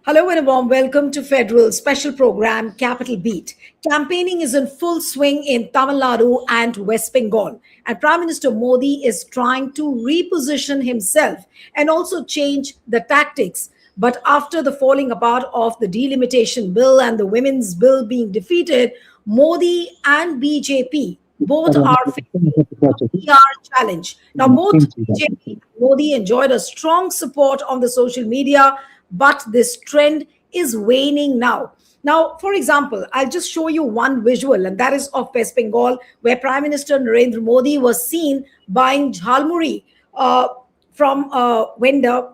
Hello and a warm welcome to Federal special program Capital Beat. Campaigning is in full swing in Tamil Nadu and West Bengal, and Prime Minister Modi is trying to reposition himself and also change the tactics. But after the falling apart of the delimitation bill and the women's bill being defeated, Modi and BJP both are facing a PR challenge. Now, both BJP and Modi enjoyed a strong support on the social media, but this trend is waning now. Now, for example, I'll just show you one visual, and that is of West Bengal, where Prime Minister Narendra Modi was seen buying Jhalmuri from a vendor.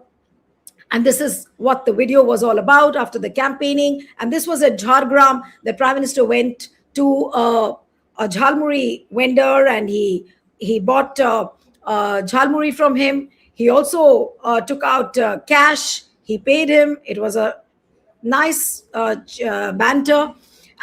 And this is what the video was all about after the campaigning. And this was at Jhargram. The Prime Minister went to a Jhalmuri vendor and he bought Jhalmuri from him. He also took out cash. He paid him. It was a nice banter.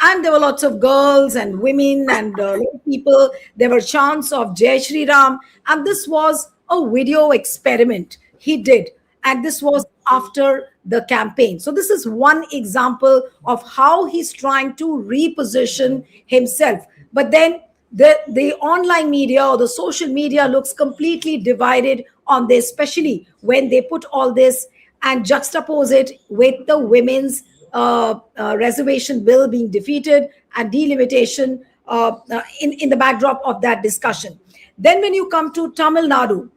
And there were lots of girls and women and people. There were chants of Jai Shri Ram. And this was a video experiment he did. And this was after the campaign. So this is one example of how he's trying to reposition himself. But then the online media or the social media looks completely divided on this, especially when they put all this and juxtapose it with the women's reservation bill being defeated and delimitation in the backdrop of that discussion. Then when you come to Tamil Nadu,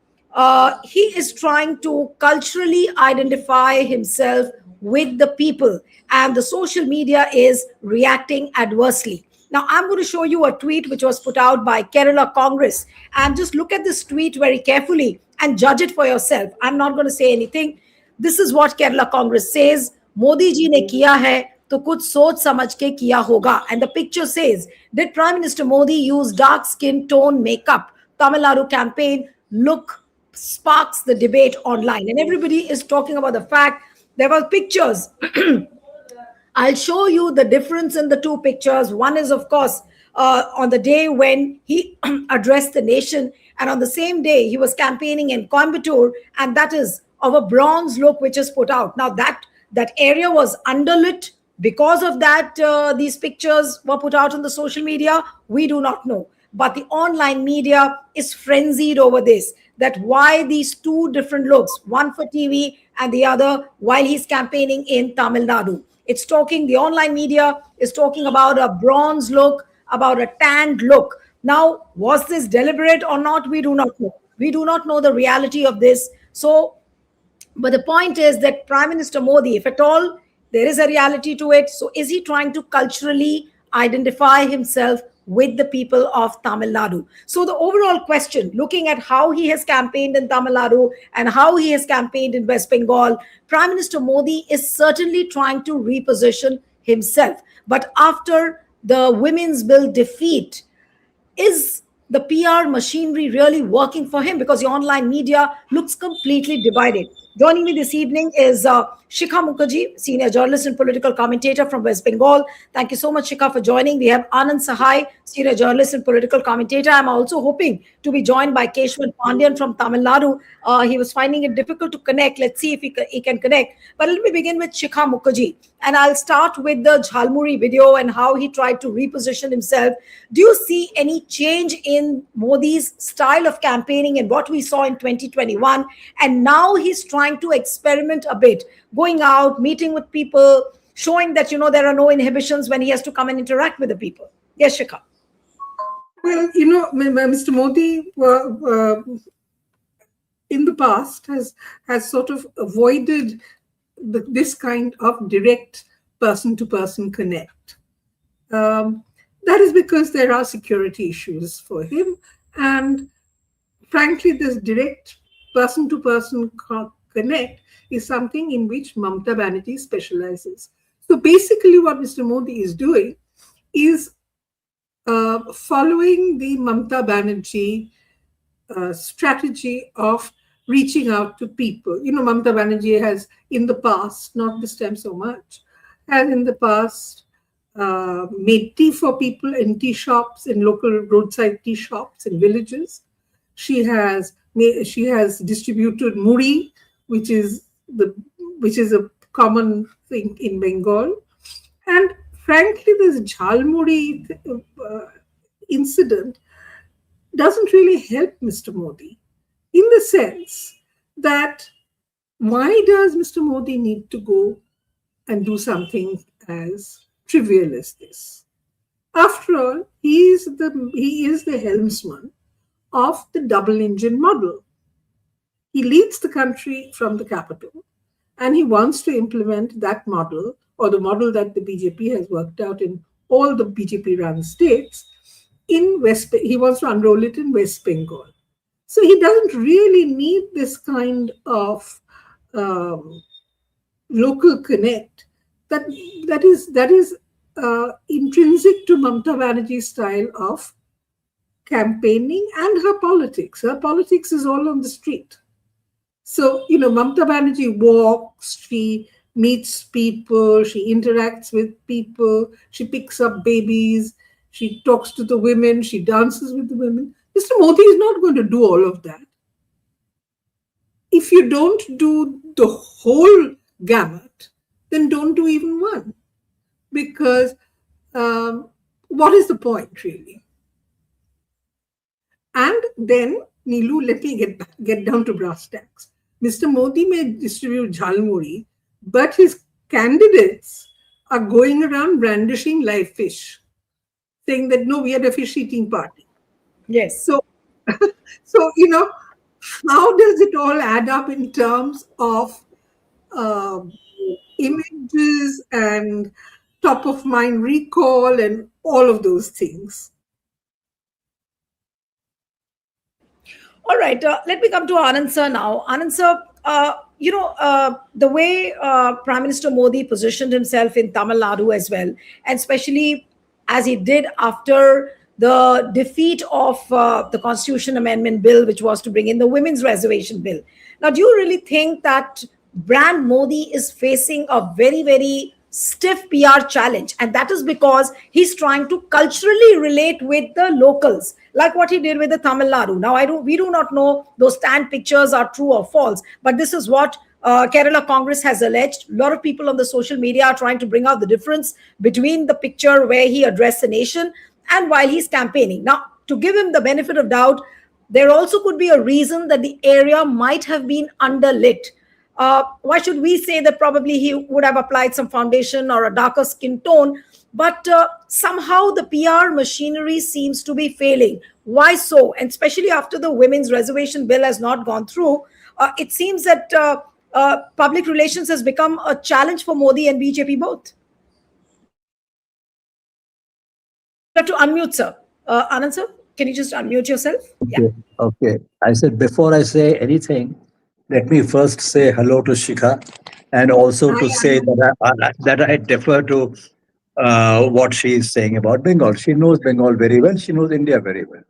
he is trying to culturally identify himself with the people, and the social media is reacting adversely. Now, I'm going to show you a tweet which was put out by Kerala Congress, and just look at this tweet very carefully and judge it for yourself. I'm not going to say anything. This is what Kerala Congress says. Modi ji ne kiya hai, to kuch soch samajh ke kiya hoga. And the picture says, did Prime Minister Modi use dark skin tone makeup? Tamil Nadu campaign look sparks the debate online. And everybody is talking about the fact there were pictures. I'll show you the difference in the two pictures. One is, of course, on the day when he addressed the nation. And on the same day, he was campaigning in Coimbatore. And that is of a bronze look, which is put out. Now, that area was underlit. Because of that, these pictures were put out on the social media. We do not know. But the online media is frenzied over this, that why these two different looks, one for TV and the other while he's campaigning in Tamil Nadu. It's talking, the online media is talking about a bronze look, about a tanned look. Now, was this deliberate or not? We do not know. We do not know the reality of this. So, but the point is that Prime Minister Modi, if at all there is a reality to it, so is he trying to culturally identify himself with the people of Tamil Nadu? So the overall question, looking at how he has campaigned in Tamil Nadu and how he has campaigned in West Bengal, Prime Minister Modi is certainly trying to reposition himself. But after the women's bill defeat, is the PR machinery really working for him? Because the online media looks completely divided. Joining me this evening is Shikha Mukherjee, senior journalist and political commentator from West Bengal. Thank you so much, Shikha, for joining. We have Anand Sahai, senior journalist and political commentator. I'm also hoping to be joined by Keshwan Pandyan from Tamil Nadu. He was finding it difficult to connect. Let's see if he can connect. But let me begin with Shikha Mukherjee. And I'll start with the Jhalmuri video and how he tried to reposition himself. Do you see any change in Modi's style of campaigning and what we saw in 2021? And now he's trying to experiment a bit, going out, meeting with people, showing that, there are no inhibitions when he has to come and interact with the people. Yes, Shikha. Well, Mr. Modi in the past has sort of avoided this kind of direct person-to-person connect. That is because there are security issues for him. And frankly, this direct person-to-person connect is something in which Mamata Banerjee specializes. So basically what Mr. Modi is doing is following the Mamata Banerjee strategy of reaching out to people. Mamata Banerjee has in the past, not this time so much, has in the past made tea for people in tea shops, in local roadside tea shops in villages. She has distributed muri, which is a common thing in Bengal. And frankly, this Jhalmuri incident doesn't really help Mr. Modi, in the sense that why does Mr. Modi need to go and do something as trivial as this? After all, he is the helmsman of the double engine model. He leads the country from the capital, and he wants to implement that model, or the model that the BJP has worked out in all the BJP run states in he wants to unroll it in West Bengal. So he doesn't really need this kind of um, local connect that is intrinsic to Mamata Banerjee's style of campaigning and her politics. Her politics is all on the street. So, Mamata Banerjee walks, she meets people, she interacts with people, she picks up babies, she talks to the women, she dances with the women. Mr. Modi is not going to do all of that. If you don't do the whole gamut, then don't do even one. Because what is the point, really? And then, Neelu, let me get down to brass tacks. Mr. Modi may distribute Jhalmuri, but his candidates are going around brandishing live fish, saying that, no, we are a fish-eating party. Yes. So, how does it all add up in terms of images and top-of-mind recall and all of those things? All right, let me come to Anand sir now. Anand sir, the way Prime Minister Modi positioned himself in Tamil Nadu as well, and especially as he did after the defeat of the Constitution Amendment Bill, which was to bring in the Women's Reservation Bill. Now, do you really think that brand Modi is facing a very, very stiff PR challenge? And that is because he's trying to culturally relate with the locals, like what he did with the Tamil Nadu. Now, we do not know those stand pictures are true or false, but this is what Kerala Congress has alleged. A lot of people on the social media are trying to bring out the difference between the picture where he addressed the nation and while he's campaigning. Now, to give him the benefit of doubt, there also could be a reason that the area might have been underlit. Why should we say that probably he would have applied some foundation or a darker skin tone? But somehow the PR machinery seems to be failing. Why so? And especially after the Women's Reservation Bill has not gone through, it seems that public relations has become a challenge for Modi and BJP both. You have to unmute, sir. Anand, sir, can you just unmute yourself? Yeah. Okay. Okay. I said before I say anything, let me first say hello to Shikha, and also to say that I defer to what she is saying about Bengal. She knows Bengal very well. She knows India very well.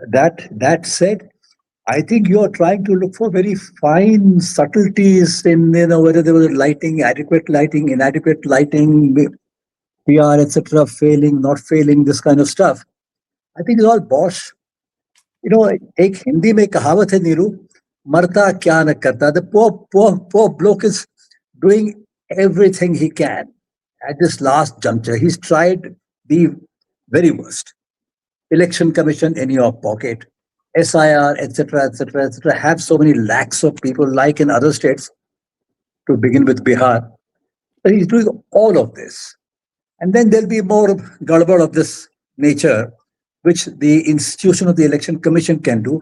That said, I think you are trying to look for very fine subtleties in whether there was lighting, adequate lighting, inadequate lighting, PR, etc., failing, not failing, this kind of stuff. I think it's all bosh. एक हिंदी में कहावत है नीरू, मरता क्या न करता. The poor bloke is doing everything he can at this last juncture. He's tried the very worst. Election Commission in your pocket, SIR, etc., etc., etc. Have so many lakhs of people, like in other states, to begin with Bihar. But he's doing all of this. And then there'll be more garbage of this nature, which the institution of the Election Commission can do.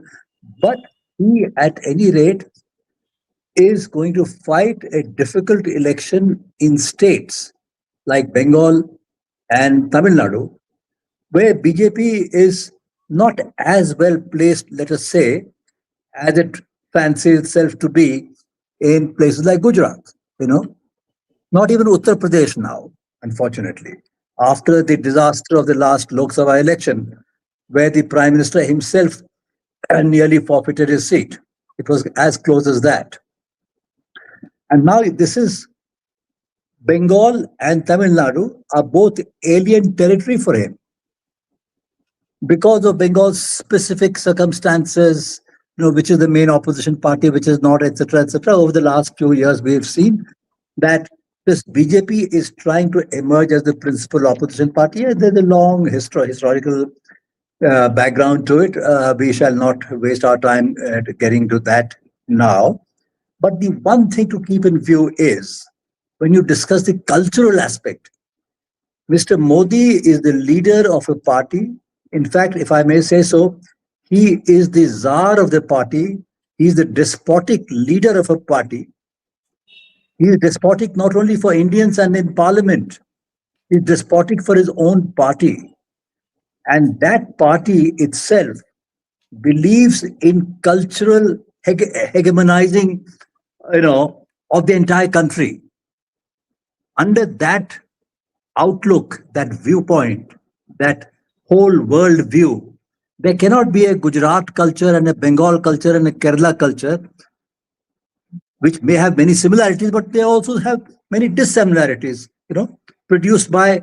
But he, at any rate, is going to fight a difficult election in states like Bengal and Tamil Nadu, where BJP is not as well placed, let us say, as it fancies itself to be in places like Gujarat, not even Uttar Pradesh now, unfortunately, after the disaster of the last Lok Sabha election, where the Prime Minister himself nearly forfeited his seat. It was as close as that. And now this is Bengal and Tamil Nadu are both alien territory for him. Because of Bengal's specific circumstances, which is the main opposition party, which is not, etc., etc. Over the last few years, we've seen that this BJP is trying to emerge as the principal opposition party. And there's a long historical background to it. We shall not waste our time getting to that now. But the one thing to keep in view is when you discuss the cultural aspect, Mr. Modi is the leader of a party. In fact, if I may say so, he is the czar of the party. He's the despotic leader of a party. He is despotic not only for Indians and in parliament, he's despotic for his own party. And that party itself believes in cultural hegemonizing, of the entire country. Under that outlook, that viewpoint, that whole world view, there cannot be a Gujarat culture and a Bengal culture and a Kerala culture, which may have many similarities, but they also have many dissimilarities, produced by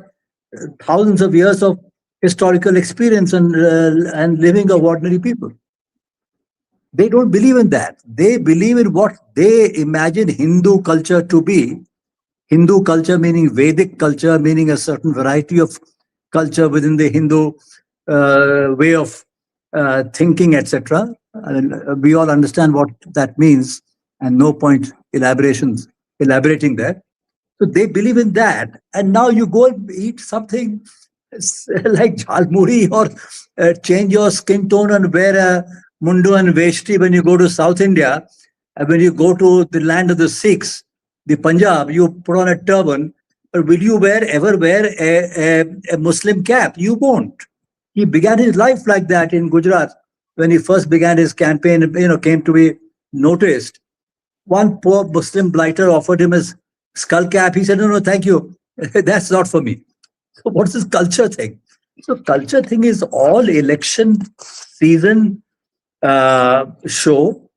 thousands of years of historical experience and living of ordinary people. They don't believe in that. They believe in what they imagine Hindu culture to be. Hindu culture meaning Vedic culture, meaning a certain variety of culture within the Hindu way of thinking, etc. We all understand what that means, and no point elaborating there. So they believe in that, and now you go and eat something like Jhalmuri or change your skin tone and wear a mundu and veshti when you go to South India, and when you go to the land of the Sikhs, the Punjab, you put on a turban, but will you ever wear a Muslim cap? You won't. He began his life like that in Gujarat when he first began his campaign, came to be noticed. One poor Muslim blighter offered him his skull cap. He said, no, thank you. That's not for me. So what's this culture thing? So culture thing is all election season show,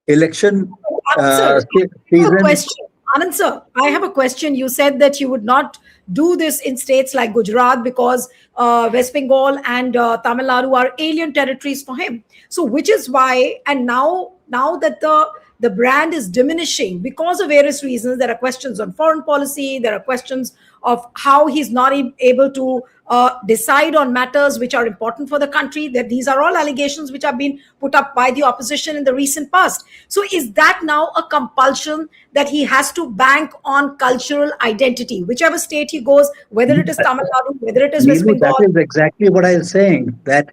election season. Question. Anand sir, I have a question. You said that you would not do this in states like Gujarat because West Bengal and Tamil Nadu are alien territories for him. So which is why, and now that the brand is diminishing because of various reasons, there are questions on foreign policy, there are questions of how he's not able to decide on matters which are important for the country, that these are all allegations which have been put up by the opposition in the recent past. So is that now a compulsion that he has to bank on cultural identity, whichever state he goes, whether it is Tamil Nadu, whether it is West Bengal? That is exactly what I was saying, that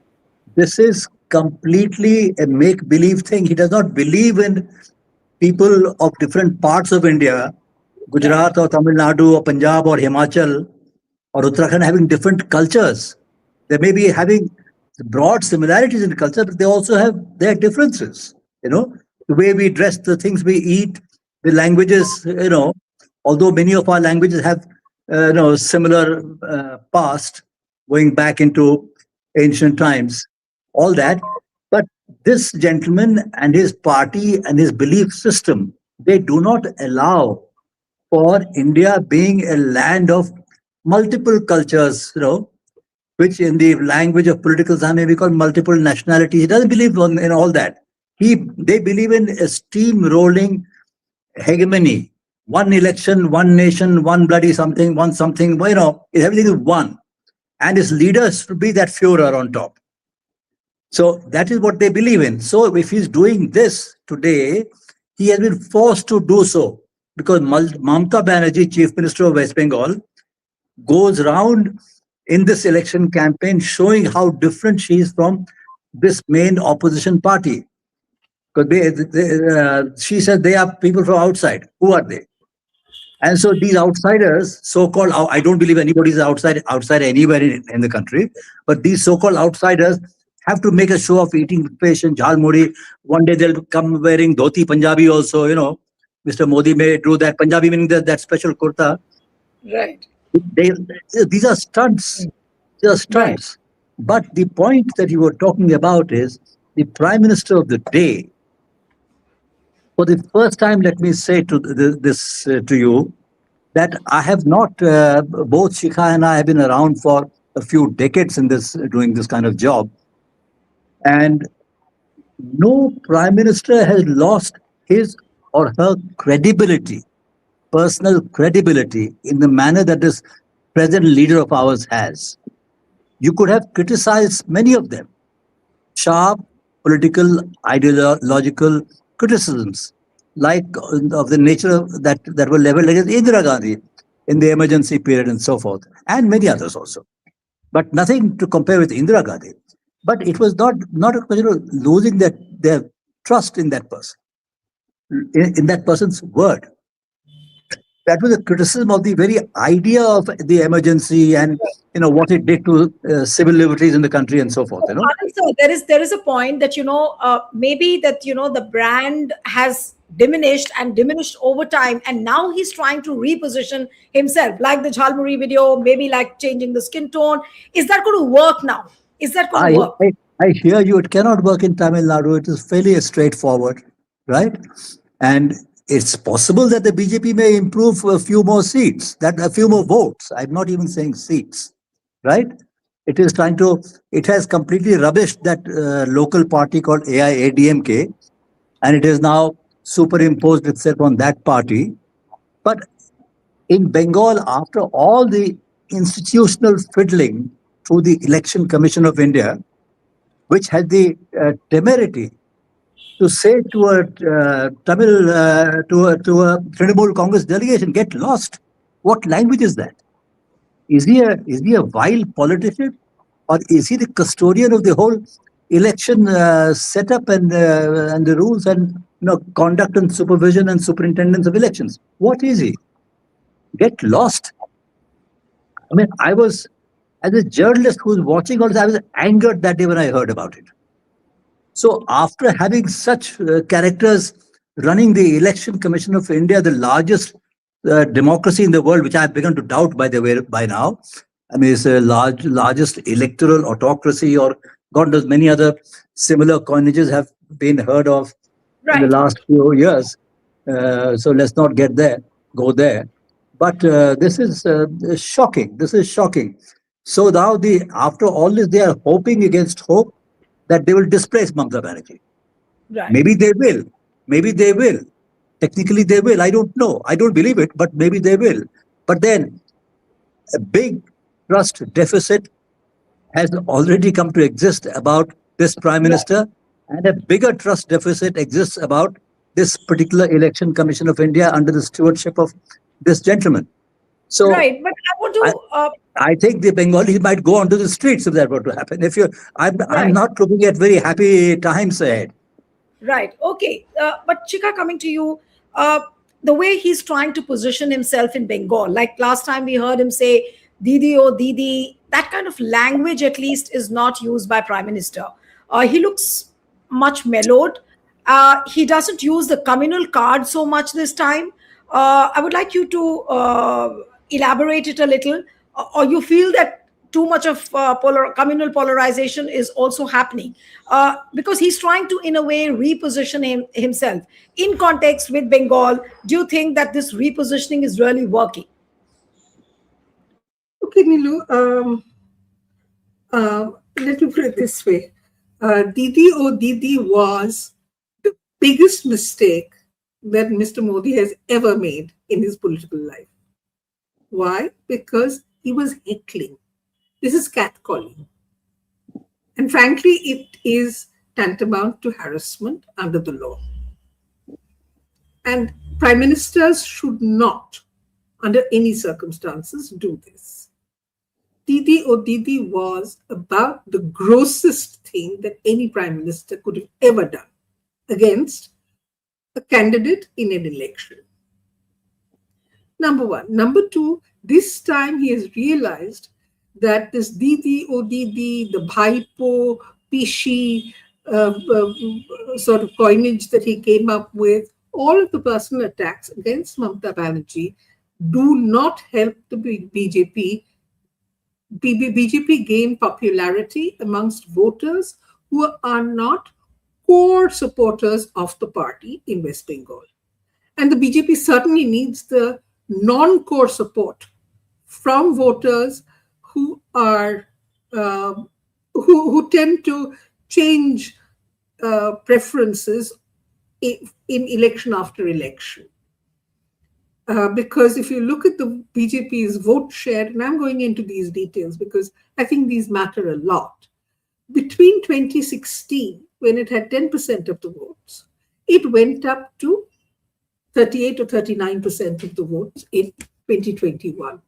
this is completely a make-believe thing. He does not believe in people of different parts of India, Gujarat or Tamil Nadu or Punjab or Himachal or Uttarakhand having different cultures. They may be having broad similarities in culture, but they also have their differences. The way we dress, the things we eat, the languages, although many of our languages have, similar past going back into ancient times, all that. But this gentleman and his party and his belief system, they do not allow for India being a land of multiple cultures, which in the language of political science may be called multiple nationalities. He doesn't believe in all that. They believe in a steamrolling hegemony. One election, one nation, one bloody something, one something, everything is one. And his leaders should be that Führer on top. So that is what they believe in. So if he's doing this today, he has been forced to do so because Mamata Banerjee, Chief Minister of West Bengal, goes around in this election campaign showing how different she is from this main opposition party. Because she said they are people from outside. Who are they? And so these outsiders, so-called, I don't believe anybody is outside anywhere in the country, but these so-called outsiders have to make a show of eating fish and jhalmuri. One day they'll come wearing dhoti Punjabi also, Mr. Modi may do that. Punjabi meaning that special kurta. Right. These are stunts. These are stunts. Right. But the point that you were talking about is the Prime Minister of the day. For the first time, let me say to you that I have not, both Shikha and I have been around for a few decades in doing this kind of job. And No prime minister has lost his or her credibility, personal credibility, in the manner that this present leader of ours has. You could have criticized many of them, sharp political, ideological criticisms, like of the nature that were leveled against Indira Gandhi in the emergency period and so forth, and many others also. But nothing to compare with Indira Gandhi. But it was not a question of losing their trust in that person, in that person's word. That was a criticism of the very idea of the emergency and what it did to civil liberties in the country and so forth. Anand sir, there is a point that maybe that the brand has diminished over time, and now he's trying to reposition himself, like the Jhalmuri video, maybe like changing the skin tone. Is that going to work now? Is that going to I, work? I hear you. It cannot work in Tamil Nadu. It is fairly straightforward, right? And it's possible that the BJP may improve a few more seats, that a few more votes. I'm not even saying seats, right? It is trying to. It has completely rubbished that local party called AIADMK, and it has now superimposed itself on that party. But in Bengal, after all the institutional fiddling through the Election Commission of India, which had the temerity to say to a Tamil to a Trinamool Congress delegation, "Get lost." What language is that? Is he a vile politician, or is he the custodian of the whole election setup and the rules and conduct and supervision and superintendence of elections? What is he? Get lost. I mean, I was, as a journalist who's watching all this, I was angered that day when I heard about it. So after having such characters running the Election Commission of India, the largest democracy in the world, which I've begun to doubt by the way by now. I mean, it's the largest electoral autocracy, or God knows many other similar coinages have been heard of in the Right. last few years. So let's not go there. But this is shocking. This is shocking. So now after all this, they are hoping against hope that they will displace Mamata Banerjee. Right. Maybe they will. Maybe they will. Technically, they will. I don't know. I don't believe it, but maybe they will. But then a big trust deficit has already come to exist about this prime Right. minister, and a bigger trust deficit exists about this particular Election Commission of India under the stewardship of this gentleman. So Right. But I want I, to. I think the Bengalis might go onto the streets if that were to happen. I'm Right. not looking at very happy times ahead. Right. Okay. But Chika, coming to you, the way he's trying to position himself in Bengal, like last time we heard him say "Didi oh Didi," that kind of language at least is not used by Prime Minister. He looks much mellowed. He doesn't use the communal card so much this time. I would like you to elaborate it a little, or you feel that too much of communal polarization is also happening, because he's trying to, in a way, reposition himself in context with Bengal. Do you think that this repositioning is really working? Okay, Nilu, let me put it this way. Didi oh Didi was the biggest mistake that Mr. Modi has ever made in his political life. Why? Because he was heckling. This is catcalling. And frankly, it is tantamount to harassment under the law. And prime ministers should not, under any circumstances, do this. Didi or Didi was about the grossest thing that any prime minister could have ever done against a candidate in an election. Number one. Number two, this time he has realized that this Didi or Didi, the Bhaipo, Pishi sort of coinage that he came up with, all of the personal attacks against Mamata Banerjee do not help the BJP. BJP gain popularity amongst voters who are not core supporters of the party in West Bengal. And the BJP certainly needs the non-core support from voters who are who tend to change preferences in election after election. Because if you look at the BJP's vote share, and I'm going into these details because I think these matter a lot, between 2016, when it had 10% of the votes, it went up to 38 or 39% of the votes in 2021.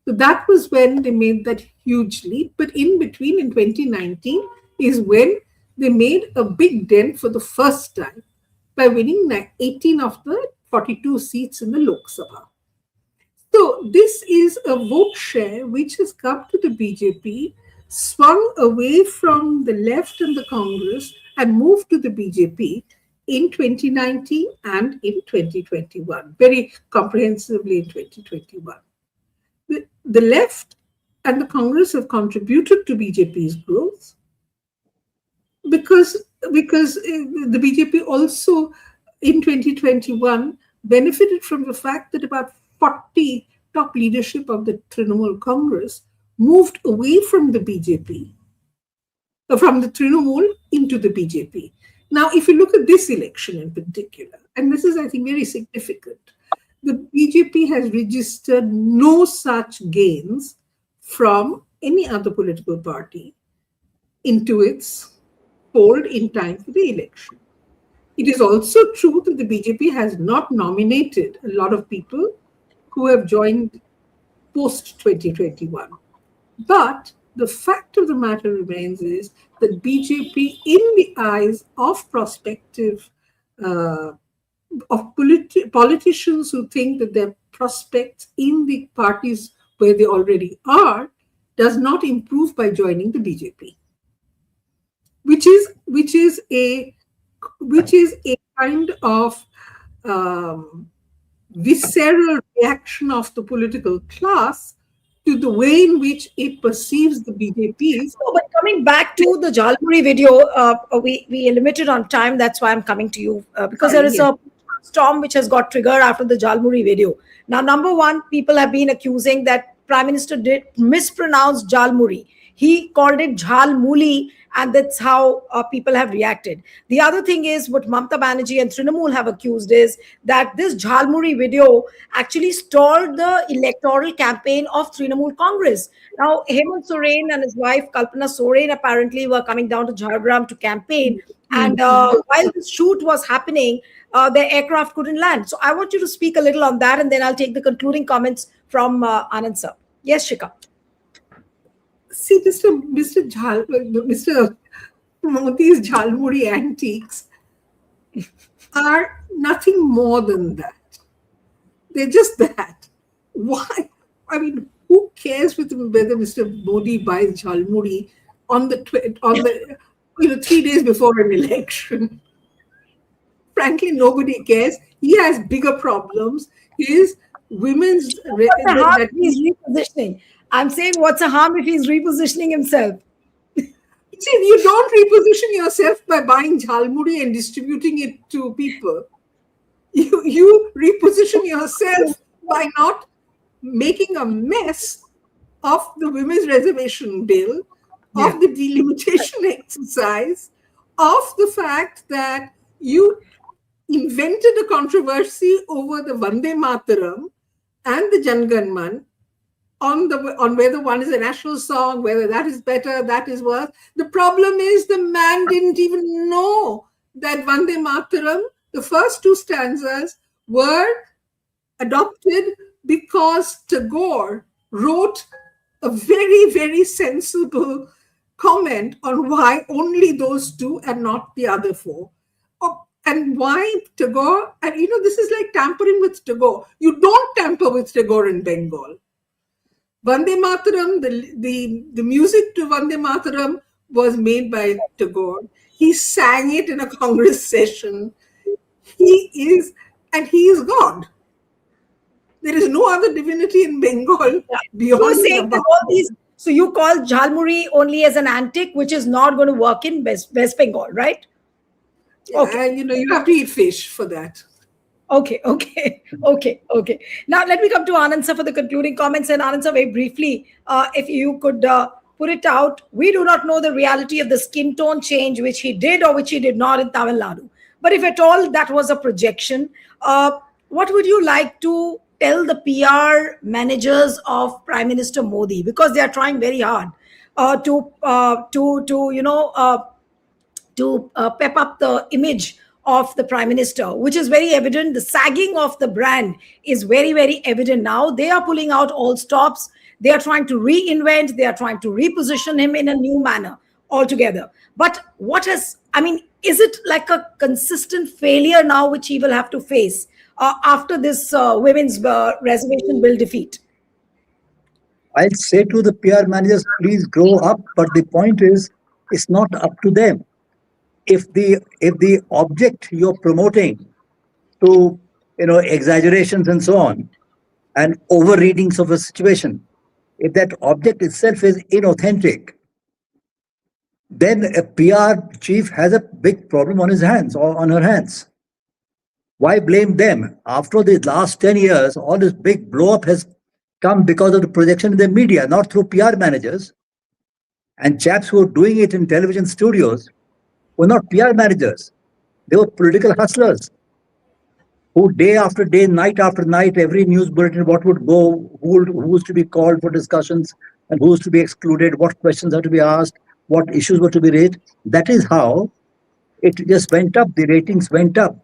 So that was when they made that huge leap. But in between, in 2019, is when they made a big dent for the first time by winning 18 of the 42 seats in the Lok Sabha. So this is a vote share which has come to the BJP, swung away from the left and the Congress, and moved to the BJP in 2019 and in 2021, very comprehensively in 2021. The left and the Congress have contributed to BJP's growth because the BJP also in 2021 benefited from the fact that about 40 top leadership of the Trinamool Congress moved away from the BJP, from the Trinamool into the BJP. Now, if you look at this election in particular, and this is, I think, very significant, the BJP has registered no such gains from any other political party into its fold in time for the election. It is also true that the BJP has not nominated a lot of people who have joined post-2021. But the fact of the matter remains is that BJP, in the eyes of prospective politicians who think that their prospects in the parties where they already are, does not improve by joining the BJP, which is a kind of visceral reaction of the political class to the way in which it perceives the BJP's. No, but coming back to the Jhalmuri video, we are limited on time. That's why I'm coming to you because there is a storm which has got triggered after the Jhalmuri video. Now, number one, people have been accusing that Prime Minister did mispronounce Jhalmuri. He called it Jhalmuli, and that's how people have reacted. The other thing is what Mamata Banerjee and Trinamool have accused is that this Jhalmuri video actually stalled the electoral campaign of Trinamool Congress. Now, Hemant Soren and his wife Kalpana Soren apparently were coming down to Jhargram to campaign. And while the shoot was happening, their aircraft couldn't land. So I want you to speak a little on that, and then I'll take the concluding comments from Anand sir. Yes, Shika. See, Mr. Modi's Jhalmuri antiques are nothing more than that. They're just that. Why? I mean, who cares whether Mr. Modi buys Jhalmuri on the 3 days before an election? Frankly, nobody cares. He has bigger problems. His women's he's repositioning. I'm saying, what's a harm if he's repositioning himself? See, you don't reposition yourself by buying Jhalmuri and distributing it to people. You reposition yourself by not making a mess of the women's reservation bill, of the delimitation exercise, of the fact that you invented a controversy over the Vande Mataram and the Jan Gan Man on whether one is a national song, whether that is better, that is worse. The problem is the man didn't even know that Vande Mataram, the first two stanzas, were adopted because Tagore wrote a very, very sensible comment on why only those two and not the other four. And why Tagore, and this is like tampering with Tagore. You don't tamper with Tagore in Bengal. Vande Mataram, the music to Vande Mataram was made by Tagore. He sang it in a Congress session. He is God. There is no other divinity in Bengal beyond So you call Jhalmuri only as an antic, which is not going to work in West Bengal, right? Okay. You have to eat fish for that. Okay. Now let me come to Anand sir for the concluding comments. And Anand sir, very briefly, if you could put it out. We do not know the reality of the skin tone change, which he did or which he did not in Tamil Nadu. But if at all that was a projection, what would you like to tell the PR managers of Prime Minister Modi, because they are trying very hard to pep up the image of the prime minister, which is very evident. The sagging of the brand is very, very evident now. They are pulling out all stops. They are trying to reinvent. They are trying to reposition him in a new manner altogether. But is it like a consistent failure now, which he will have to face after this women's reservation bill defeat? I'll say to the PR managers, please grow up. But the point is, it's not up to them. If the object you're promoting to exaggerations and so on, and overreadings of a situation, if that object itself is inauthentic, then a PR chief has a big problem on his hands or on her hands. Why blame them? After the last 10 years, all this big blow up has come because of the projection in the media, not through PR managers. And chaps who are doing it in television studios were not PR managers. They were political hustlers who day after day, night after night, every news bulletin, what would go, who was to be called for discussions and who was to be excluded, what questions are to be asked, what issues were to be raised. That is how it just went up. The ratings went up.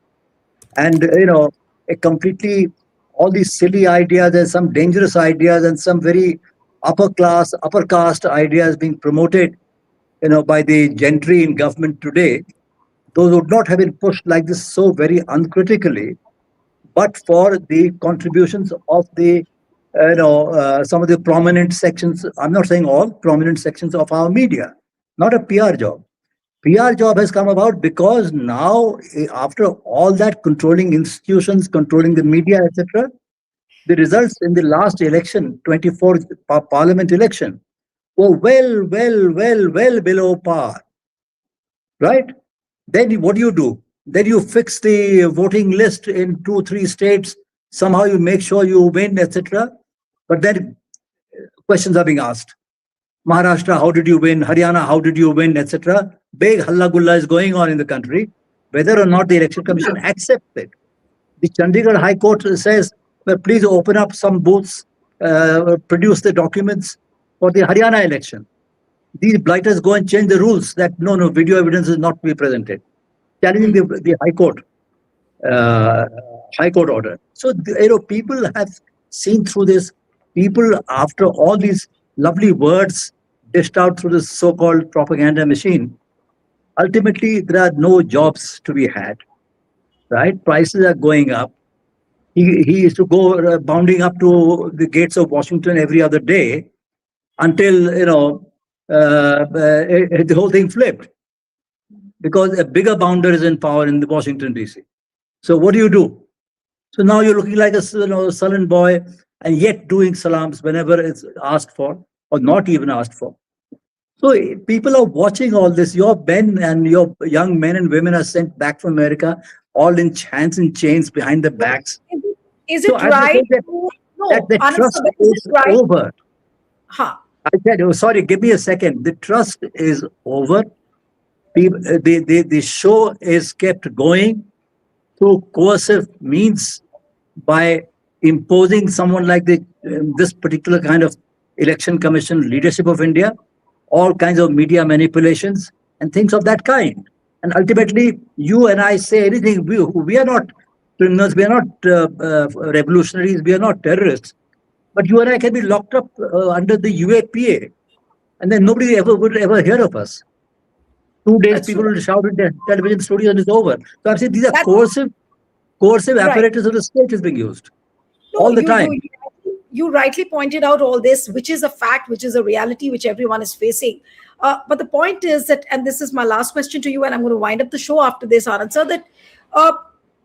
And, a completely, all these silly ideas and some dangerous ideas and some very upper caste ideas being promoted, by the gentry in government today, those would not have been pushed like this so very uncritically, but for the contributions of the, some of the prominent sections. I'm not saying all prominent sections of our media, not a PR job. PR job has come about because now, after all that controlling institutions, controlling the media, etc., the results in the last election, 24 parliament election, were well below par, right? Then what do? Then you fix the voting list in 2-3 states. Somehow you make sure you win, etc. But then questions are being asked. Maharashtra, how did you win? Haryana, how did you win, etc. Big halla gulla is going on in the country, whether or not the election commission accepts it. The Chandigarh High Court says, well, please open up some booths, produce the documents for the Haryana election. These blighters go and change the rules that no, video evidence is not to be presented, challenging the High Court order. So people have seen through this. People, after all these lovely words dished out through this so-called propaganda machine, ultimately there are no jobs to be had, right? Prices are going up. He used to go bounding up to the gates of Washington every other day until the whole thing flipped, because a bigger bounder is in power in the Washington DC. So what do? So now you're looking like a sullen boy, and yet doing salams whenever it's asked for, or not even asked for. So people are watching all this. Your men and your young men and women are sent back from America, all in hands and chains behind their backs. Is it right? That the trust is over. Huh. I said, sorry, give me a second. The trust is over. The show is kept going through coercive means by imposing someone like this particular kind of election commission leadership of India, all kinds of media manipulations and things of that kind. And ultimately, you and I say anything, we are not criminals, we are not revolutionaries, we are not terrorists. But you and I can be locked up under the UAPA, and then nobody would ever hear of us. 2 days, people will shout in the television studios and it's over. So I'm saying these are coercive apparatus of the state is being used all the time. You rightly pointed out all this, which is a fact, which is a reality, which everyone is facing. But the point is that, and this is my last question to you, and I'm going to wind up the show after this, Anand sir, that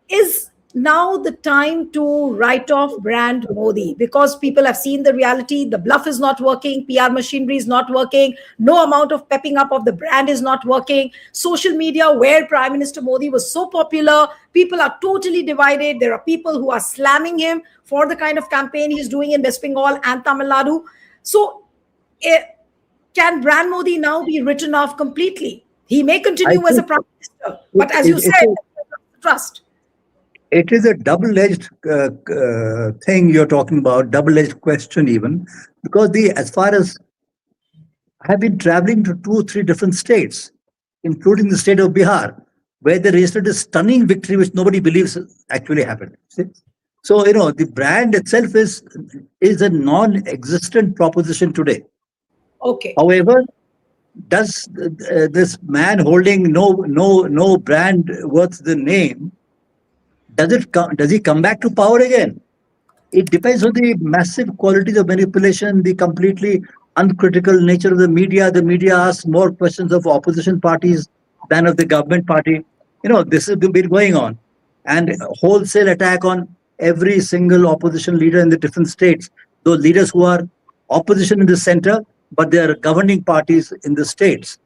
is now the time to write off brand Modi, because people have seen the reality. The bluff is not working. PR machinery is not working. No amount of pepping up of the brand is not working. Social media, where Prime Minister Modi was so popular, people are totally divided. There are people who are slamming him for the kind of campaign he's doing in West Bengal and Tamil Nadu. So Can Brand Modi now be written off completely? He may I continue as a think prime minister, it, but as it, you it's said, trust. it is a double-edged thing you're talking about, double-edged question even, because the as far as I have been traveling to two or three different states, including the state of Bihar, where they registered a stunning victory which nobody believes actually happened. See? So the brand itself is a non-existent proposition today. Okay. However, does this man holding no brand worth the name, does he come back to power again? It depends on the massive qualities of manipulation, the completely uncritical nature of the media. The media asks more questions of opposition parties than of the government party. This has been going on. And wholesale attack on every single opposition leader in the different states. Those leaders who are opposition in the center, but they are governing parties in the states.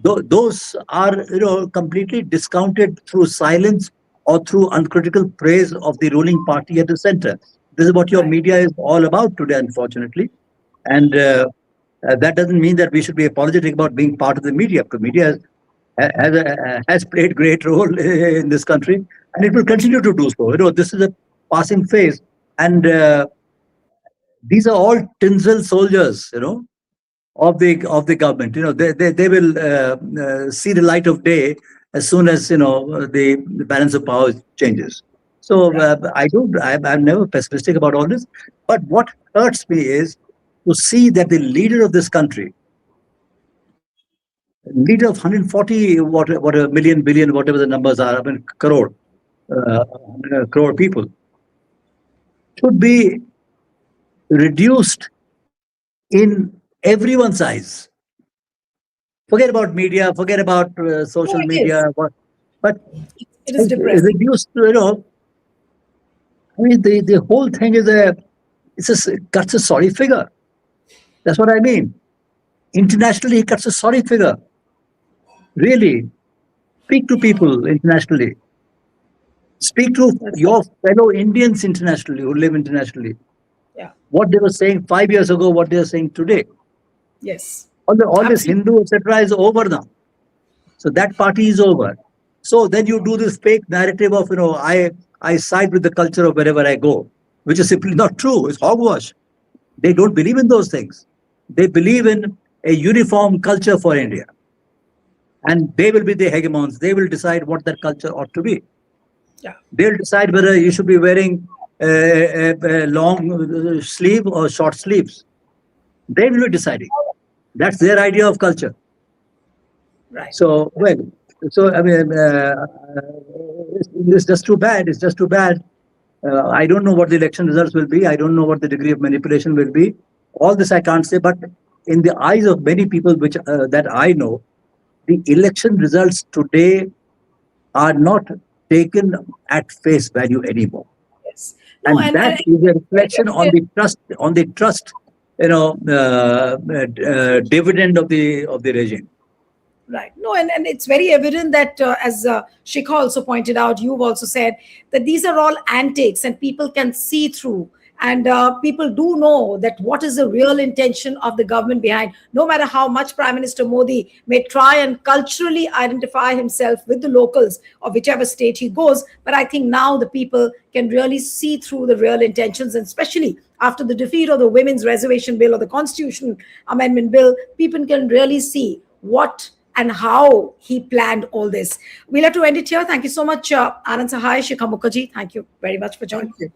Those are completely discounted through silence or through uncritical praise of the ruling party at the center. This is what your Right. media is all about today, unfortunately. And that doesn't mean that we should be apologetic about being part of the media. The media has played great role in this country, and it will continue to do so. This is a passing phase, and these are all tinsel soldiers. Of the government. They will see the light of day as soon as the balance of power changes. So Right. I'm never pessimistic about all this. But what hurts me is to see that the leader of this country, leader of 140 what a million billion whatever the numbers are, I mean crore people, should be reduced in everyone's eyes. Forget about media, forget about No, social it is. media, but It is depressing. reduced to, I mean, the whole thing cuts a sorry figure. That's what I mean. Internationally, he cuts a sorry figure. Really, speak to people internationally. Speak to That's right. your fellow Indians internationally who live internationally. Yeah. What they were saying 5 years ago, what they are saying today. Yes. All this Absolutely. Hindu, etc., is over now. So that party is over. So then you do this fake narrative of, I side with the culture of wherever I go, which is simply not true. It's hogwash. They don't believe in those things. They believe in a uniform culture for India. And they will be the hegemons. They will decide what that culture ought to be. Yeah. They'll decide whether you should be wearing a long sleeve or short sleeves. They will be deciding. That's their idea of culture. Right. So, I mean, it's just too bad. It's just too bad. I don't know what the election results will be. I don't know what the degree of manipulation will be. All this I can't say, but in the eyes of many people that I know, the election results today are not taken at face value anymore, Yes. No, and that and is a it's very reflection on evident. the trust, dividend of the regime. Right. No, and it's very evident that, as Shikha also pointed out, you've also said that these are all antics and people can see through. And people do know that what is the real intention of the government behind, no matter how much Prime Minister Modi may try and culturally identify himself with the locals of whichever state he goes. But I think now the people can really see through the real intentions, and especially after the defeat of the Women's Reservation Bill or the Constitution Amendment Bill, people can really see what and how he planned all this. We'll have to end it here. Thank you so much, Anand Sahai, Shikha Mukherjee. Thank you very much for joining. Thank you.